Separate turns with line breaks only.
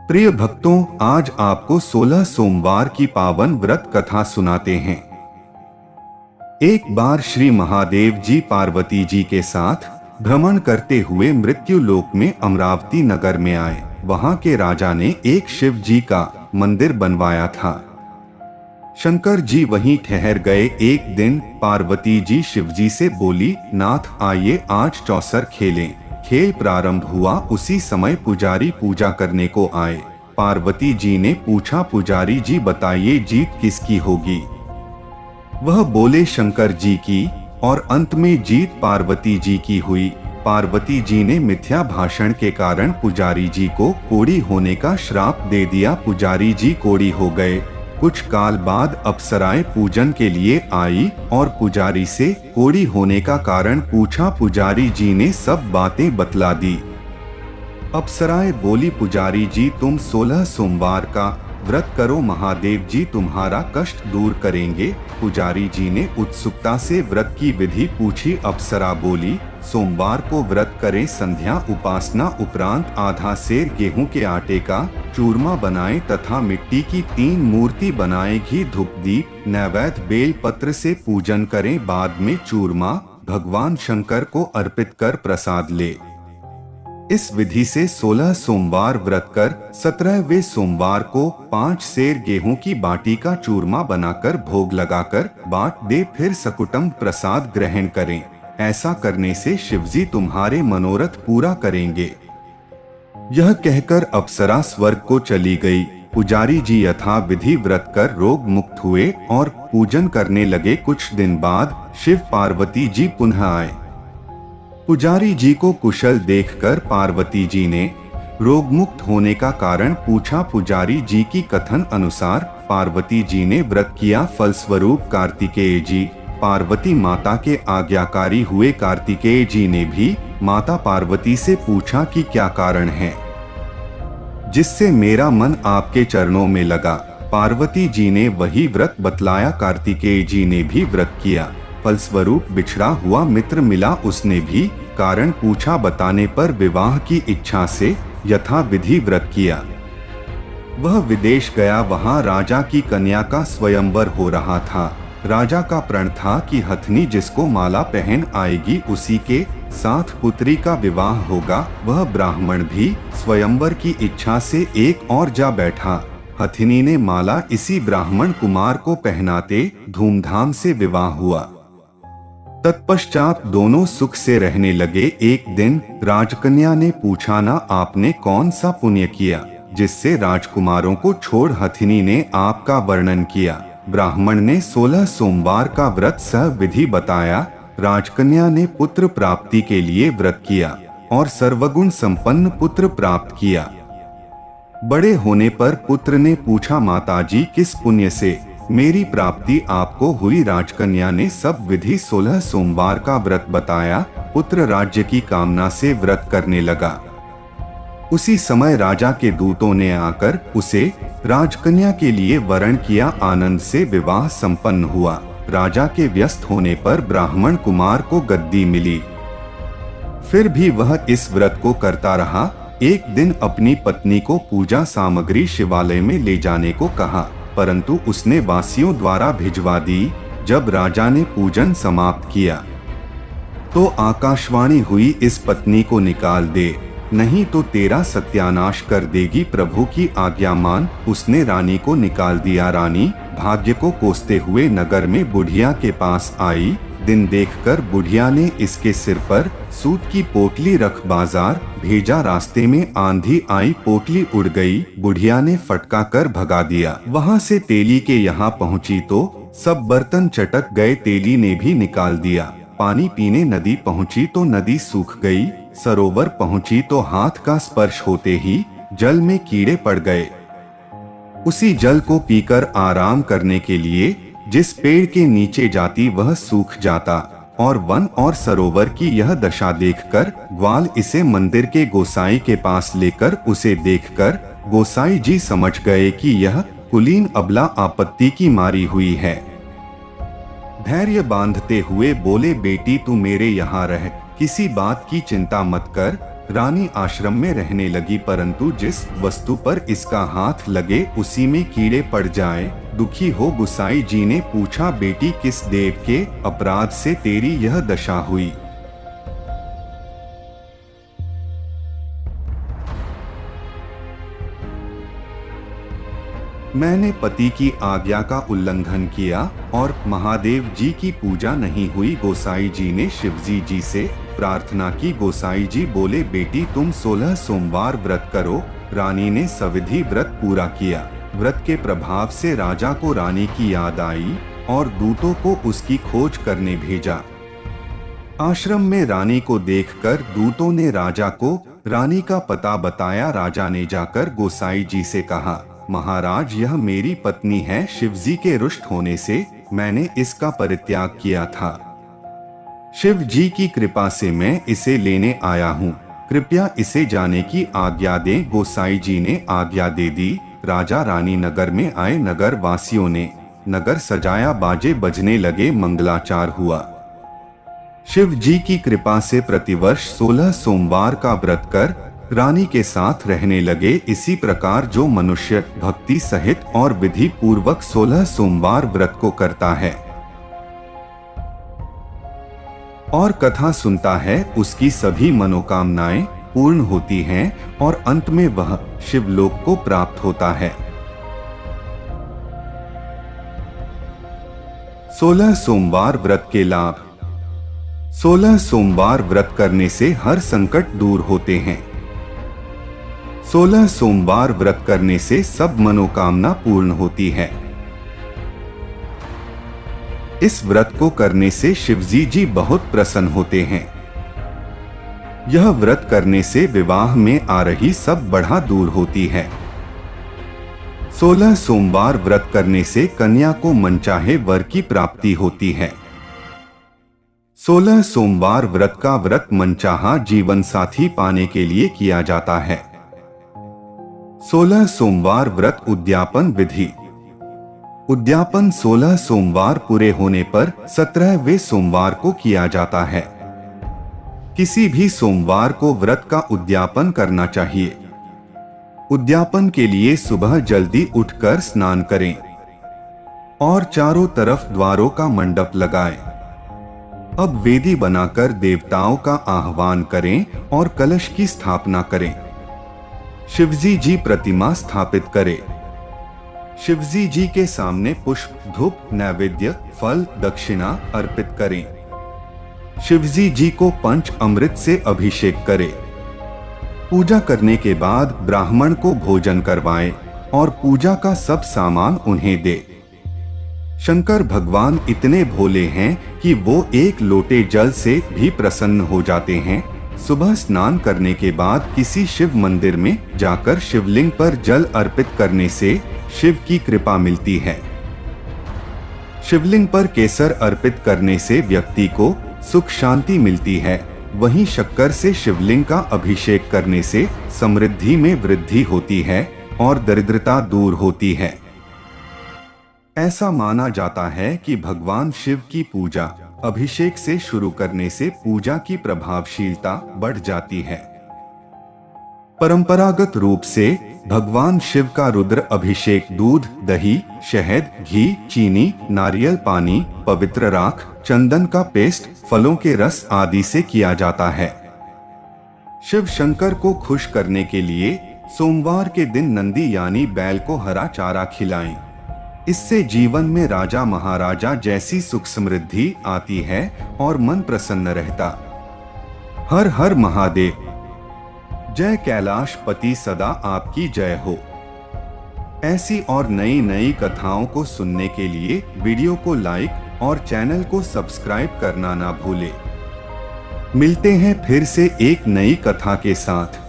प्रिय भक्तों, आज आपको 16 सोमवार की पावन व्रत कथा सुनाते हैं। एक बार श्री महादेव जी पार्वती जी के साथ भ्रमण करते हुए मृत्यु लोक में अमरावती नगर में आए। वहां के राजा ने एक शिव जी का मंदिर बनवाया था। शंकर जी वहीं ठहर गए। एक दिन पार्वती जी शिव जी से बोली, नाथ आइए आज चौसर खेलें। खेल प्रारंभ हुआ। उसी समय पुजारी पूजा करने को आए। पार्वती जी ने पूछा, पुजारी जी बताइए जीत किसकी होगी? वह बोले, शंकर जी की। और अंत में जीत पार्वती जी की हुई। पार्वती जी ने मिथ्या भाषण के कारण पुजारी जी को कोढ़ी होने का श्राप दे दिया। पुजारी जी कोढ़ी हो गए। कुछ काल बाद अप्सराएं पूजन के लिए आई और पुजारी से कोढ़ी होने का कारण पूछा। पुजारी जी ने सब बातें बतला दी। अप्सराएं बोली, पुजारी जी तुम 16 सोमवार का व्रत करो, महादेव जी तुम्हारा कष्ट दूर करेंगे। पुजारी जी ने उत्सुकता से व्रत की विधि पूछी। अप्सरा बोली, सोमवार को व्रत करें। संध्या उपासना उपरांत आधा सेर गेहूं के आटे का चूरमा बनाएं तथा मिट्टी की 3 मूर्ति बनाएं। घी धूप दीप नैवेद्य बेल पत्र से पूजन करें। बाद में चूरमा भगवान शंकर को अर्पित कर प्रसाद ले। इस विधि से 16 सोमवार व्रत कर 17वें सोमवार को 5 सेर गेहूं की बाटी का चूरमा बनाकर भोग लगाकर बांट दे। फिर सकुटम प्रसाद ग्रहण करें। ऐसा करने से शिवजी तुम्हारे मनोरथ पूरा करेंगे। यह कहकर अप्सरा स्वर्ग को चली गई। पुजारी जी यथा विधि व्रत कर रोग मुक्त हुए और पूजन करने लगे। कुछ दिन बाद शिव पार्वती जी पुनः आए। पुजारी जी को कुशल देखकर पार्वती जी ने रोग मुक्त होने का कारण पूछा। पुजारी जी की कथन अनुसार पार्वती जी ने व्रत किया। फलस्वरूप कार्तिकेय जी पार्वती माता के आज्ञाकारी हुए। कार्तिकेय जी ने भी माता पार्वती से पूछा कि क्या कारण है जिससे मेरा मन आपके चरणों में लगा। पार्वती जी ने वही व्रत बतलाया। कार्तिकेय जी ने भी व्रत किया। फलस्वरूप बिछड़ा हुआ मित्र मिला। उसने भी कारण पूछा। बताने पर विवाह की इच्छा से यथा विधि व्रत किया। वह विदेश गया। वहां राजा की कन्या का स्वयंवर हो रहा था। राजा का प्रण था कि हथनी जिसको माला पहन आएगी उसी के साथ पुत्री का विवाह होगा। वह ब्राह्मण भी स्वयंवर की इच्छा से एक और जा बैठा। हथिनी ने माला इसी ब्राह्मण कुमार को पहनाते धूमधाम से विवाह हुआ। तत्पश्चात दोनों सुख से रहने लगे। एक दिन राजकन्या ने पूछा, ना आपने कौन सा पुण्य किया जिससे राजकुमारों को छोड़ हथिनी ने आपका वर्णन किया? ब्राह्मण ने 16 सोमवार का व्रत सह विधि बताया। राजकन्या ने पुत्र प्राप्ति के लिए व्रत किया और सर्वगुण संपन्न पुत्र प्राप्त किया। बड़े होने पर पुत्र ने पूछा, माताजी किस पुण्य से मेरी प्राप्ति आपको हुई? राजकन्या ने सब विधि 16 सोमवार का व्रत बताया। पुत्र राज्य की कामना से व्रत करने लगा। उसी समय राजा के दूतों ने आकर उसे राजकन्या के लिए वरण किया। आनंद से विवाह संपन्न हुआ। राजा के व्यस्त होने पर ब्राह्मण कुमार को गद्दी मिली। फिर भी वह इस व्रत को करता रहा। एक दिन अपनी पत्नी को पूजा सामग्री शिवालय में ले जाने को कहा, परंतु उसने वासियों द्वारा भिजवा दी। जब राजा ने पूजन समाप्त किया तो आकाशवाणी हुई, इस पत्नी को निकाल दे, नहीं तो तेरा सत्यानाश कर देगी। प्रभु की आज्ञा मान उसने रानी को निकाल दिया। रानी भाग्य को कोसते हुए नगर में बुढ़िया के पास आई। दिन देखकर बुढ़िया ने इसके सिर पर सूत की पोटली रख बाजार भेजा। रास्ते में आंधी आई, पोटली उड़ गई। बुढ़िया ने फटका कर भगा दिया। वहां से तेली के यहाँ पहुंची तो सब बर्तन चटक गए। तेली ने भी निकाल दिया। पानी पीने नदी पहुंची तो नदी सूख गई। सरोवर पहुंची तो हाथ का स्पर्श होते ही जल में कीड़े पड़ गए। उसी जल को पीकर आराम करने के लिए जिस पेड़ के नीचे जाती वह सूख जाता। और वन और सरोवर की यह दशा देखकर ग्वाल इसे मंदिर के गोसाई के पास लेकर उसे देखकर गोसाई जी समझ गए कि यह कुलीन अबला आपत्ति की मारी हुई है। धैर्य बांधते हुए बोले, बेटी तू मेरे यहाँ रह, किसी बात की चिंता मत कर, रानी आश्रम में रहने लगी, परंतु जिस वस्तु पर इसका हाथ लगे उसी में कीड़े पड़ जाए। दुखी हो गोसाई जी ने पूछा, बेटी किस देव के अपराध से तेरी यह दशा हुई? मैंने पति की आज्ञा का उल्लंघन किया और महादेव जी की पूजा नहीं हुई। गोसाई जी ने शिवजी जी से प्रार्थना की। गोसाई जी बोले, बेटी तुम 16 सोमवार व्रत करो। रानी ने सविधि व्रत पूरा किया। व्रत के प्रभाव से राजा को रानी की याद आई और दूतों को उसकी खोज करने भेजा। आश्रम में रानी को देखकर दूतों ने राजा को रानी का पता बताया। राजा ने जाकर गोसाई जी से कहा, महाराज यह मेरी पत्नी है। शिवजी के रुष्ट होने से मैंने इसका परित्याग किया था। शिव जी की कृपा से मैं इसे लेने आया हूँ। कृपया इसे जाने की आज्ञा दें। गोसाई जी ने आज्ञा दे दी। राजा रानी नगर में आए। नगर वासियों ने नगर सजाया, बाजे बजने लगे, मंगलाचार हुआ। शिव जी की कृपा से प्रतिवर्ष 16 सोमवार का व्रत कर रानी के साथ रहने लगे। इसी प्रकार जो मनुष्य भक्ति सहित और विधि पूर्वक 16 सोमवार व्रत को करता है और कथा सुनता है, उसकी सभी मनोकामनाएं पूर्ण होती हैं और अंत में वह शिवलोक को प्राप्त होता है। 16 सोमवार व्रत के लाभ। 16 सोमवार व्रत करने से हर संकट दूर होते हैं। 16 सोमवार व्रत करने से सब मनोकामना पूर्ण होती है। इस व्रत को करने से शिवजी जी बहुत प्रसन्न होते हैं। यह व्रत करने से विवाह में आ रही सब बाधा दूर होती है। 16 सोमवार व्रत करने से कन्या को मनचाहे वर की प्राप्ति होती है। 16 सोमवार व्रत का व्रत मनचाहा जीवन साथी पाने के लिए किया जाता है। 16 सोमवार व्रत उद्यापन विधि। उद्यापन 16 सोमवार पूरे होने पर 17वें सोमवार को किया जाता है। किसी भी सोमवार को व्रत का उद्यापन करना चाहिए। उद्यापन के लिए सुबह जल्दी उठकर स्नान करें और चारों तरफ द्वारों का मंडप लगाएं। अब वेदी बनाकर देवताओं का आह्वान करें और कलश की स्थापना करें। शिवजी जी प्रतिमा स्थापित करें। शिवजी जी के सामने पुष्प, धूप, नैवेद्य, फल, दक्षिणा अर्पित करें। शिवजी जी को पंच अमृत से अभिषेक करें। पूजा करने के बाद ब्राह्मण को भोजन करवाएं और पूजा का सब सामान उन्हें दे। शंकर भगवान इतने भोले हैं कि वो एक लोटे जल से भी प्रसन्न हो जाते हैं। सुबह स्नान करने के बाद किसी शिव मंदिर में जाकर शिवलिंग पर जल अर्पित करने से शिव की कृपा मिलती है। शिवलिंग पर केसर अर्पित करने से व्यक्ति को सुख शांति मिलती है। वहीं शक्कर से शिवलिंग का अभिषेक करने से समृद्धि में वृद्धि होती है और दरिद्रता दूर होती है। ऐसा माना जाता है कि भगवान शिव की पूजा अभिषेक से शुरू करने से पूजा की प्रभावशीलता बढ़ जाती है। परंपरागत रूप से भगवान शिव का रुद्र अभिषेक दूध, दही, शहद, घी, चीनी, नारियल पानी, पवित्र राख, चंदन का पेस्ट, फलों के रस आदि से किया जाता है। शिव शंकर को खुश करने के लिए सोमवार के दिन नंदी यानी बैल को हरा चारा खिलाएं। इससे जीवन में राजा महाराजा जैसी सुख समृद्धि आती है और मन प्रसन्न रहता। हर हर महादेव। जय कैलाश पति सदा आपकी जय हो। ऐसी और नई नई कथाओं को सुनने के लिए वीडियो को लाइक और चैनल को सब्सक्राइब करना ना भूलें। मिलते हैं फिर से एक नई कथा के साथ।